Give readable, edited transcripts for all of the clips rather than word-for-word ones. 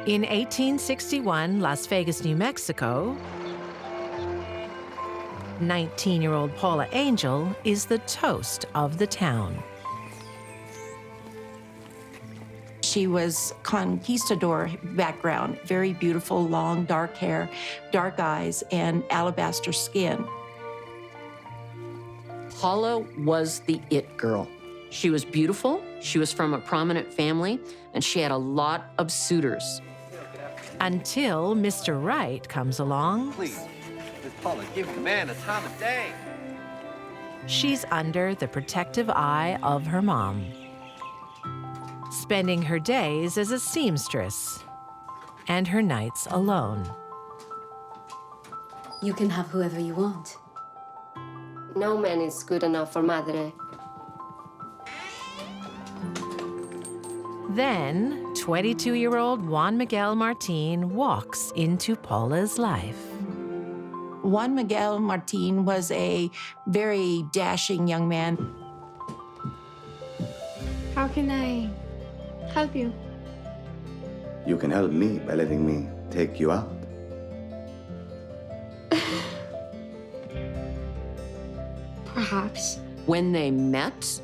In 1861, Las Vegas, New Mexico, 19-year-old Paula Angel is the toast of the town. She was conquistador background, very beautiful, long, dark hair, dark eyes, and alabaster skin. Paula was the it girl. She was beautiful, she was from a prominent family, and she had a lot of suitors. Until Mr. Right comes along. Please, Miss Paula, give the man a time of day. She's under the protective eye of her mom, spending her days as a seamstress and her nights alone. You can have whoever you want. No man is good enough for Madre. Then, 22-year-old Juan Miguel Martin walks into Paula's life. Juan Miguel Martin was a very dashing young man. How can I help you? You can help me by letting me take you out. Perhaps. When they met,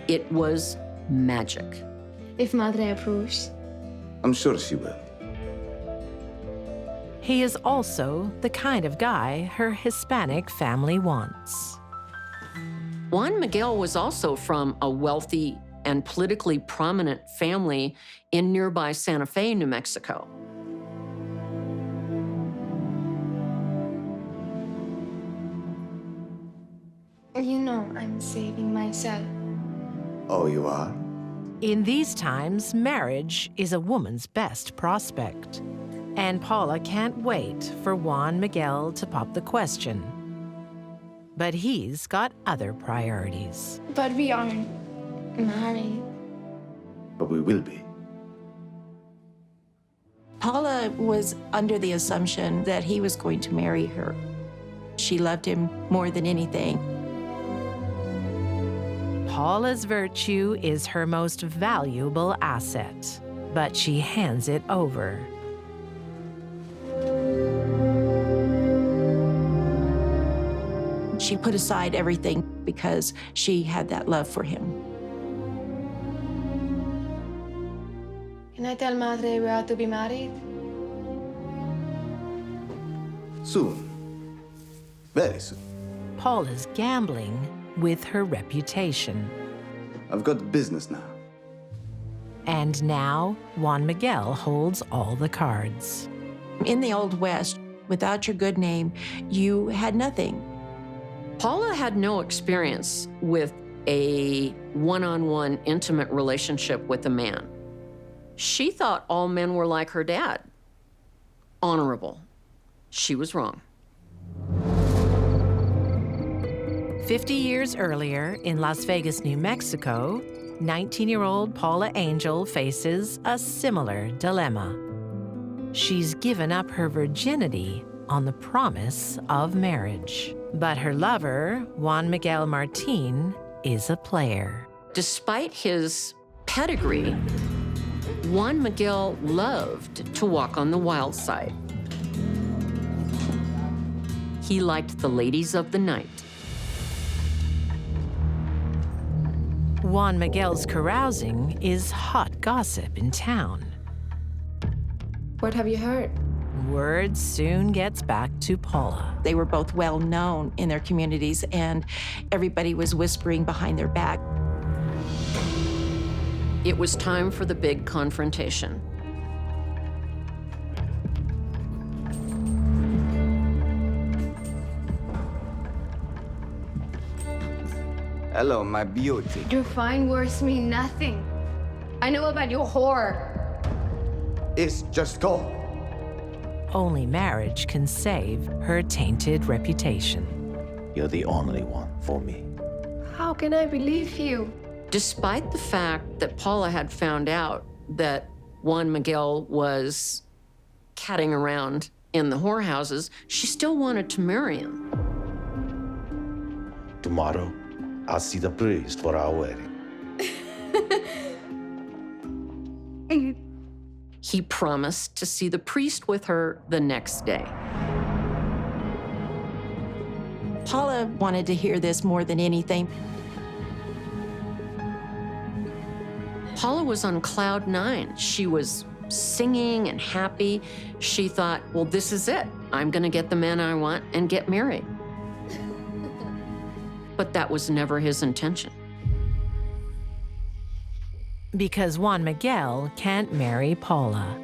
it was magic. If Madre approves. I'm sure she will. He is also the kind of guy her Hispanic family wants. Juan Miguel was also from a wealthy and politically prominent family in nearby Santa Fe, New Mexico. You know I'm saving myself. Oh, you are? In these times, marriage is a woman's best prospect. And Paula can't wait for Juan Miguel to pop the question. But he's got other priorities. But we aren't married. But we will be. Paula was under the assumption that he was going to marry her. She loved him more than anything. Paula's virtue is her most valuable asset, but she hands it over. She put aside everything because she had that love for him. Can I tell Madre we are to be married? Soon. Very soon. Paula's gambling with her reputation. I've got business now. And now, Juan Miguel holds all the cards. In the Old West, without your good name, you had nothing. Paula had no experience with a one-on-one intimate relationship with a man. She thought all men were like her dad, honorable. She was wrong. 50 years earlier, in Las Vegas, New Mexico, 19-year-old Paula Angel faces a similar dilemma. She's given up her virginity on the promise of marriage. But her lover, Juan Miguel Martin, is a player. Despite his pedigree, Juan Miguel loved to walk on the wild side. He liked the ladies of the night. Juan Miguel's carousing is hot gossip in town. What have you heard? Word soon gets back to Paula. They were both well known in their communities, and everybody was whispering behind their back. It was time for the big confrontation. Hello, my beauty. Your fine words mean nothing. I know about your whore. It's just go. Only marriage can save her tainted reputation. You're the only one for me. How can I believe you? Despite the fact that Paula had found out that Juan Miguel was catting around in the whorehouses, she still wanted to marry him. Tomorrow, I'll see the priest for our wedding. He promised to see the priest with her the next day. Paula wanted to hear this more than anything. Paula was on cloud 9. She was singing and happy. She thought, well, this is it. I'm gonna get the man I want and get married. But that was never his intention. Because Juan Miguel can't marry Paula.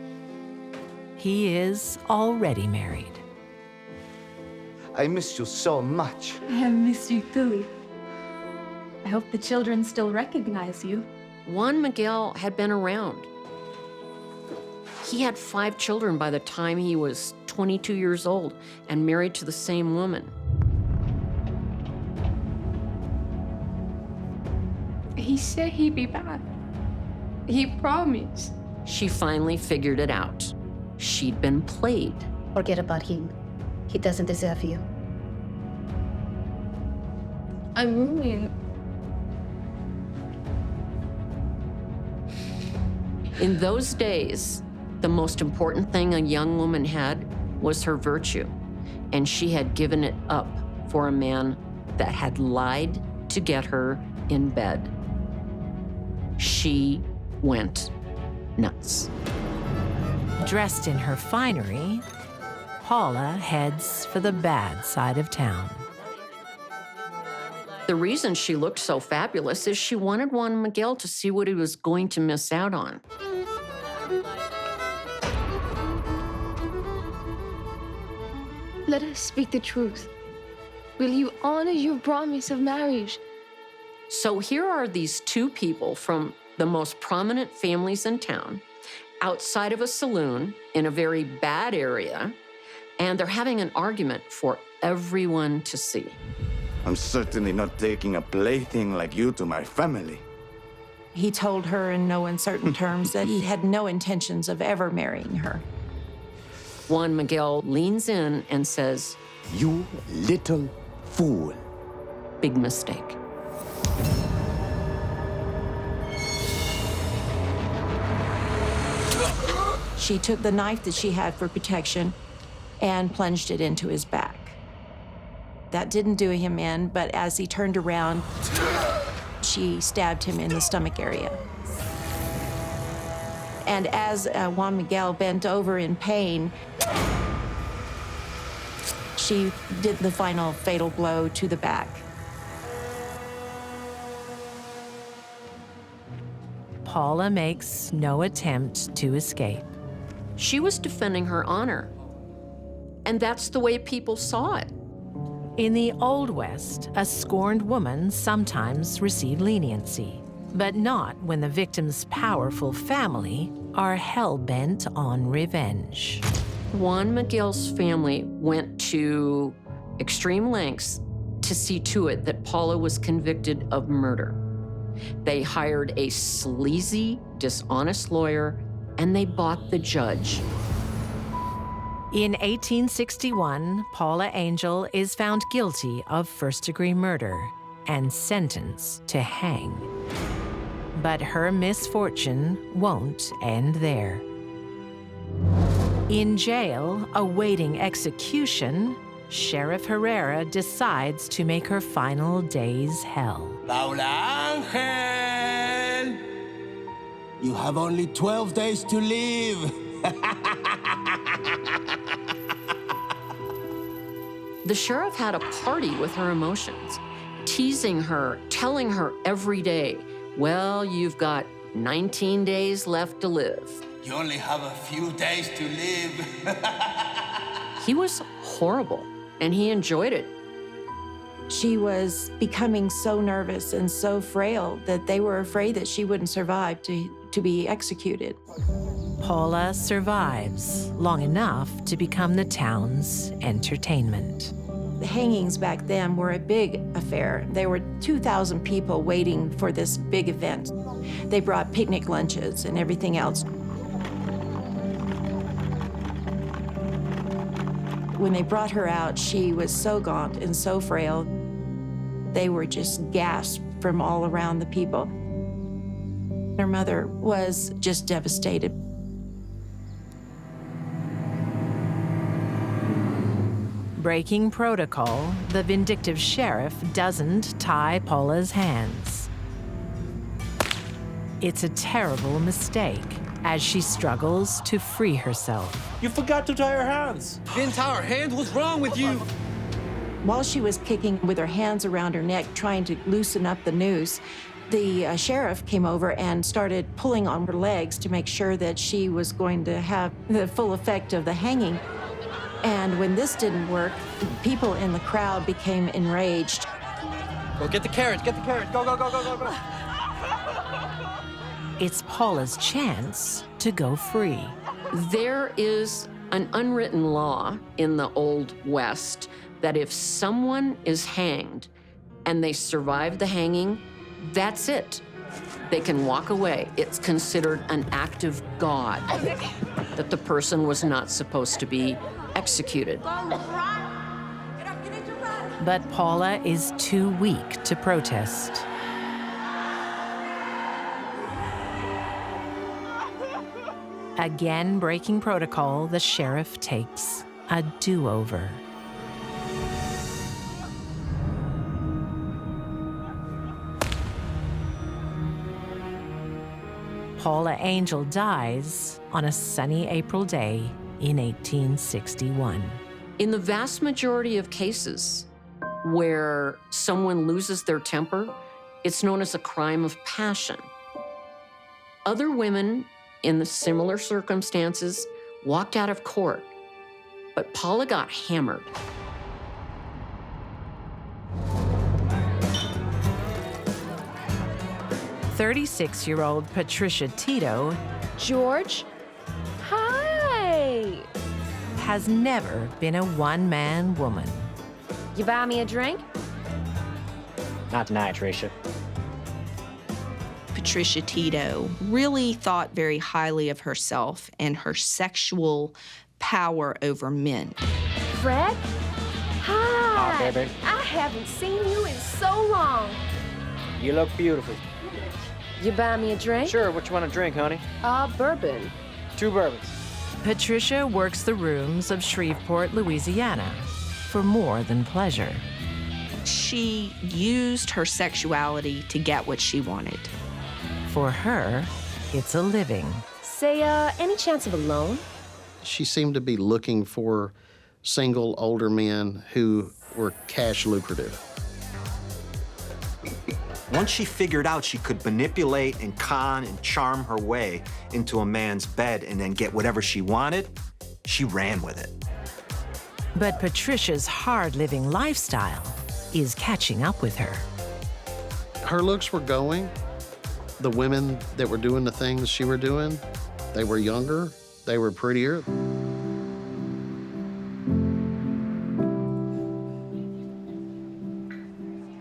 He is already married. I miss you so much. I have missed you too. I hope the children still recognize you. Juan Miguel had been around. He had 5 children by the time he was 22 years old and married to the same woman. He said he'd be back. He promised. She finally figured it out. She'd been played. Forget about him. He doesn't deserve you. I'm ruined. In those days, the most important thing a young woman had was her virtue, and she had given it up for a man that had lied to get her in bed. She went nuts. Dressed in her finery, Paula heads for the bad side of town. The reason she looked so fabulous is she wanted Juan Miguel to see what he was going to miss out on. Let us speak the truth. Will you honor your promise of marriage? So here are these 2 people from the most prominent families in town, outside of a saloon in a very bad area, and they're having an argument for everyone to see. I'm certainly not taking a plaything like you to my family. He told her in no uncertain terms that he had no intentions of ever marrying her. Juan Miguel leans in and says, You little fool. big mistake. She took the knife that she had for protection and plunged it into his back. That didn't do him in, but as he turned around, she stabbed him in the stomach area. And as Juan Miguel bent over in pain, she did the final fatal blow to the back. Paula makes no attempt to escape. She was defending her honor, and that's the way people saw it. In the Old West, a scorned woman sometimes received leniency, but not when the victim's powerful family are hell-bent on revenge. Juan Miguel's family went to extreme lengths to see to it that Paula was convicted of murder. They hired a sleazy, dishonest lawyer, and they bought the judge. In 1861, Paula Angel is found guilty of first-degree murder and sentenced to hang. But her misfortune won't end there. In jail, awaiting execution, Sheriff Herrera decides to make her final days hell. Paula Angel! You have only 12 days to live. The sheriff had a party with her emotions, teasing her, telling her every day, well, you've got 19 days left to live. You only have a few days to live. He was horrible, and he enjoyed it. She was becoming so nervous and so frail that they were afraid that she wouldn't survive to be executed. Paula survives long enough to become the town's entertainment. The hangings back then were a big affair. There were 2,000 people waiting for this big event. They brought picnic lunches and everything else. When they brought her out, she was so gaunt and so frail. They were just gasped from all around the people. Her mother was just devastated. Breaking protocol, the vindictive sheriff doesn't tie Paula's hands. It's a terrible mistake as she struggles to free herself. You forgot to tie her hands. Didn't tie her hands? What's wrong with you? While she was kicking with her hands around her neck, trying to loosen up the noose, the sheriff came over and started pulling on her legs to make sure that she was going to have the full effect of the hanging. And when this didn't work, people in the crowd became enraged. Go get the carrots, get the carrots. Go, go, go, go, go, go. It's Paula's chance to go free. There is an unwritten law in the Old West that if someone is hanged and they survive the hanging, that's it. They can walk away. It's considered an act of God that the person was not supposed to be executed. But Paula is too weak to protest. Again breaking protocol, the sheriff takes a do-over. Paula Angel dies on a sunny April day in 1861. In the vast majority of cases where someone loses their temper, it's known as a crime of passion. Other women in the similar circumstances walked out of court, but Paula got hammered. "36-year-old Patricia Tito George? Hi! has never been a one-man woman. You buy me a drink? Not tonight, Tricia. Patricia Tito really thought very highly of herself and her sexual power over men. Fred? Hi! Hi, baby. I haven't seen you in so long. You look beautiful. You buy me a drink? Sure, what you want to drink, honey? Bourbon. 2 bourbons. Patricia works the rooms of Shreveport, Louisiana, for more than pleasure. She used her sexuality to get what she wanted. For her, it's a living. Say, any chance of a loan? She seemed to be looking for single older men who were cash lucrative. Once she figured out she could manipulate and con and charm her way into a man's bed and then get whatever she wanted, she ran with it. But Patricia's hard-living lifestyle is catching up with her. Her looks were going. The women that were doing the things she were doing, they were younger, they were prettier.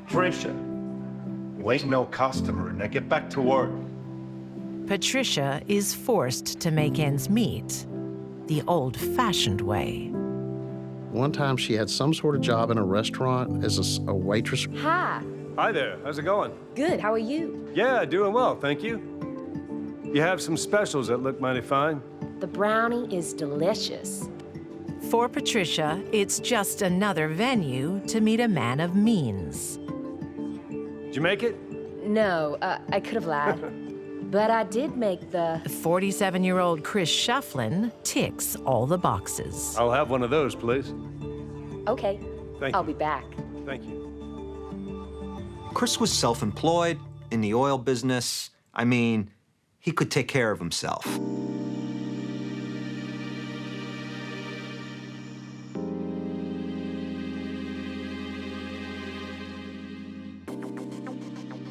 Tricia, wait no customer. Now get back to work. Patricia is forced to make ends meet the old-fashioned way. One time she had some sort of job in a restaurant as a waitress. Hi. Hi there, how's it going? Good, how are you? Yeah, doing well, thank you. You have some specials that look mighty fine. The brownie is delicious. For Patricia, it's just another venue to meet a man of means. Did you make it? No, I could have lied. But I did make the... 47-year-old Chris Shufflin ticks all the boxes. I'll have one of those, please. Okay, Thank I'll you. be back. Thank you. Chris was self-employed in the oil business. I mean, he could take care of himself.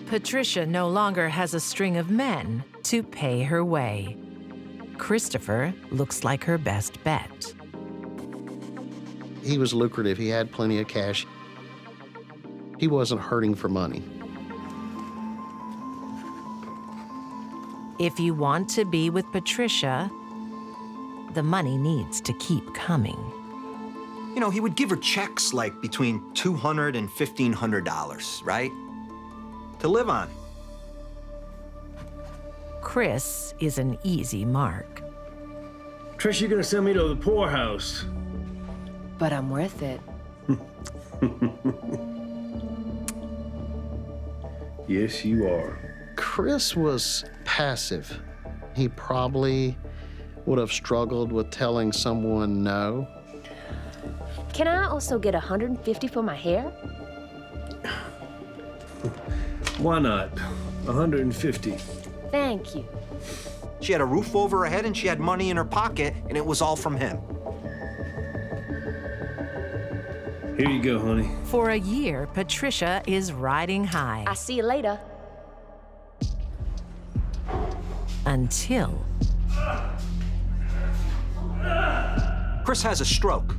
Patricia no longer has a string of men to pay her way. Christopher looks like her best bet. He was lucrative, he had plenty of cash. He wasn't hurting for money. If you want to be with Patricia, the money needs to keep coming. You know, he would give her checks like between $200 and $1,500, right? To live on. Chris is an easy mark. Trish, you're gonna send me to the poorhouse. But I'm worth it. Yes, you are. Chris was passive. He probably would have struggled with telling someone no. Can I also get $150 for my hair? Why not? 150. Thank you. She had a roof over her head and she had money in her pocket, and it was all from him. Here you go, honey. For a year, Patricia is riding high. I'll see you later. Until Chris has a stroke.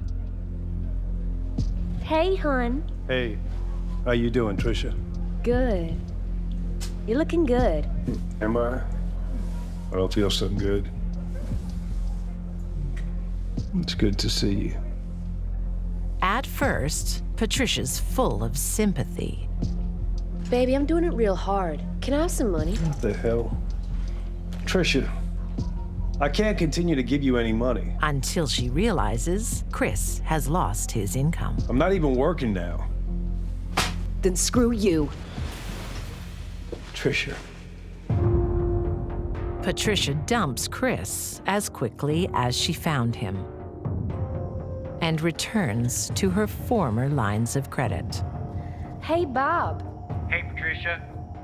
Hey, hon. Hey, how you doing, Trisha? Good. You're looking good. Am I? I don't feel so good. It's good to see you. at first, Patricia's full of sympathy. Baby, I'm doing it real hard. Can I have some money? What the hell? Tricia, I can't continue to give you any money. Until she realizes Chris has lost his income. I'm not even working now. Then screw you. Tricia. Patricia dumps Chris as quickly as she found him and returns to her former lines of credit. Hey, Bob. Hey, Patricia.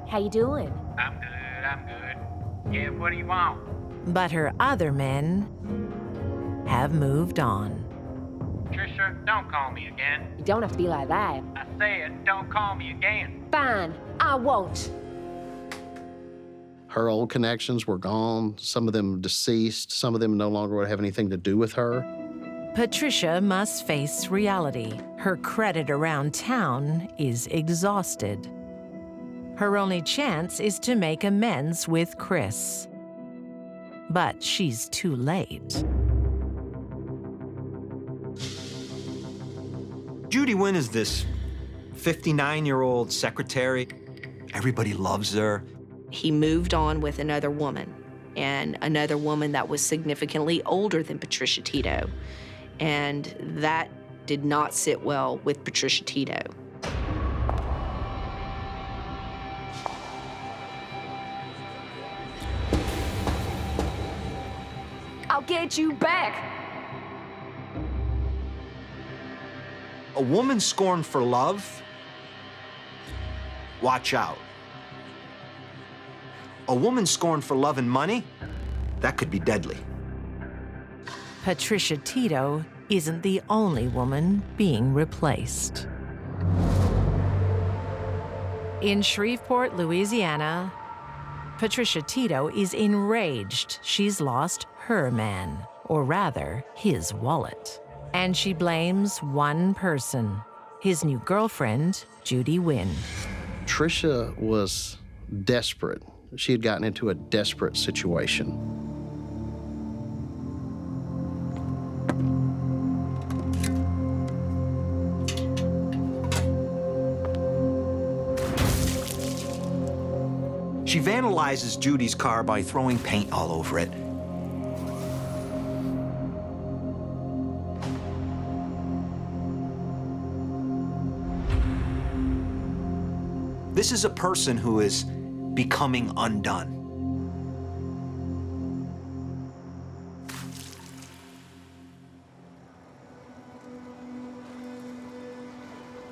How you doing? I'm good. Yeah, what do you want? But her other men have moved on. Patricia, don't call me again. You don't have to be like that. I said, don't call me again. Fine, I won't. Her old connections were gone. Some of them deceased. Some of them no longer would have anything to do with her. Patricia must face reality. Her credit around town is exhausted. Her only chance is to make amends with Chris. But she's too late. Judy Wynn is this 59-year-old secretary. Everybody loves her. He moved on with another woman, and another woman that was significantly older than Patricia Tito. And that did not sit well with Patricia Tito. I'll get you back. A woman scorned for love? Watch out. A woman scorned for love and money? That could be deadly. Patricia Tito isn't the only woman being replaced. In Shreveport, Louisiana, Patricia Tito is enraged she's lost her man, or rather, his wallet. And she blames one person, his new girlfriend, Judy Wynn. Tricia was desperate. She had gotten into a desperate situation. She vandalizes Judy's car by throwing paint all over it. This is a person who is becoming undone.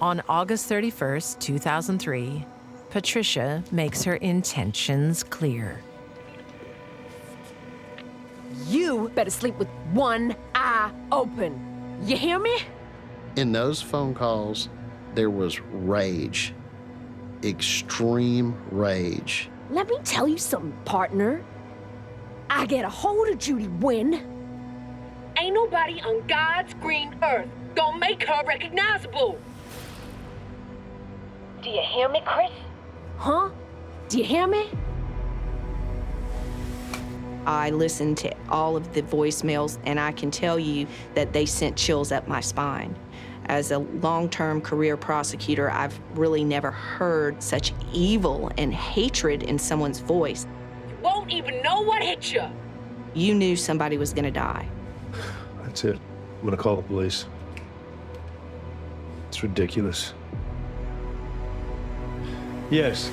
On August 31st, 2003, Patricia makes her intentions clear. You better sleep with one eye open. You hear me? In those phone calls, there was rage. Extreme rage. Let me tell you something, partner. I get a hold of Judy Wynn. Ain't nobody on God's green earth gonna make her recognizable. Do you hear me, Chris? Huh? Do you hear me? I listened to all of the voicemails, and I can tell you that they sent chills up my spine. As a long-term career prosecutor, I've really never heard such evil and hatred in someone's voice. You won't even know what hit you. You knew somebody was gonna die. That's it. I'm gonna call the police. It's ridiculous. Yes.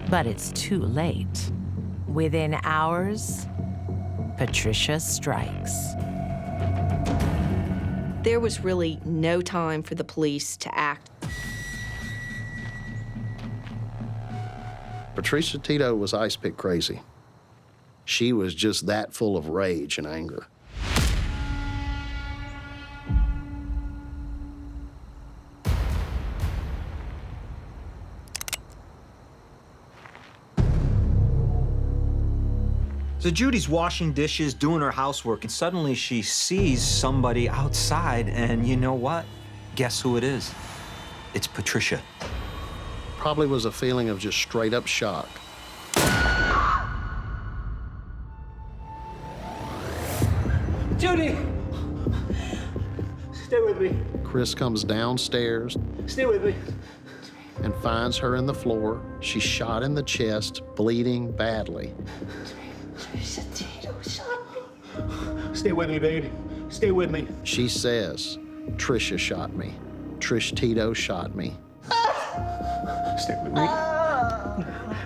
But it's too late. Within hours, Patricia strikes. There was really no time for the police to act. Patricia Tito was ice pick crazy. She was just that full of rage and anger. So Judy's washing dishes, doing her housework, and suddenly she sees somebody outside, and you know what? Guess who it is? It's Patricia. Probably was a feeling of just straight up shock. Judy! Stay with me. Chris comes downstairs Stay with me. and finds her in the floor. She's shot in the chest, bleeding badly. Stay with me, baby. Stay with me. She says, Trisha shot me. Trish Tito shot me. Stay with me.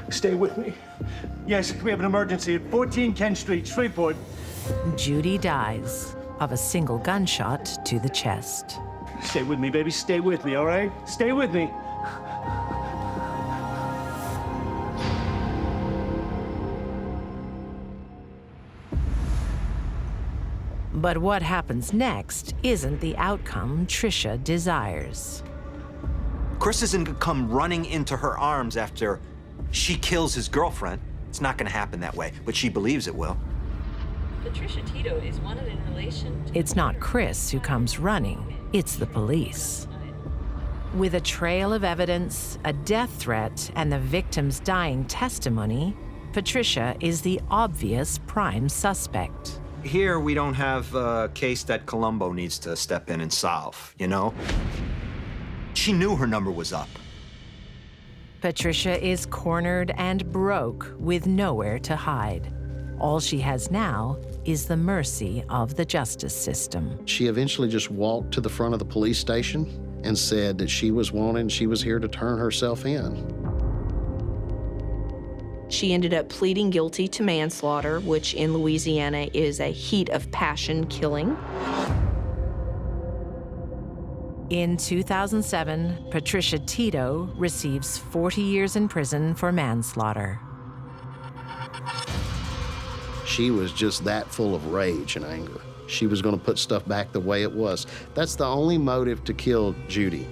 Stay with me. Yes, we have an emergency at 14 Kent Street, Shreveport. Judy dies of a single gunshot to the chest. Stay with me, baby. Stay with me, all right? Stay with me. But what happens next isn't the outcome Trisha desires. Chris isn't gonna come running into her arms after she kills his girlfriend. It's not gonna happen that way, but she believes it will. Patricia Tito is wanted in relation to... It's not Chris who comes running, it's the police. With a trail of evidence, a death threat, and the victim's dying testimony, Patricia is the obvious prime suspect. Here, we don't have a case that Columbo needs to step in and solve, you know? She knew her number was up. Patricia is cornered and broke with nowhere to hide. All she has now is the mercy of the justice system. She eventually just walked to the front of the police station and said that she was wanted and she was here to turn herself in. She ended up pleading guilty to manslaughter, which in Louisiana is a heat of passion killing. In 2007, Patricia Tito receives 40 years in prison for manslaughter. She was just that full of rage and anger. She was going to put stuff back the way it was. That's the only motive to kill Judy.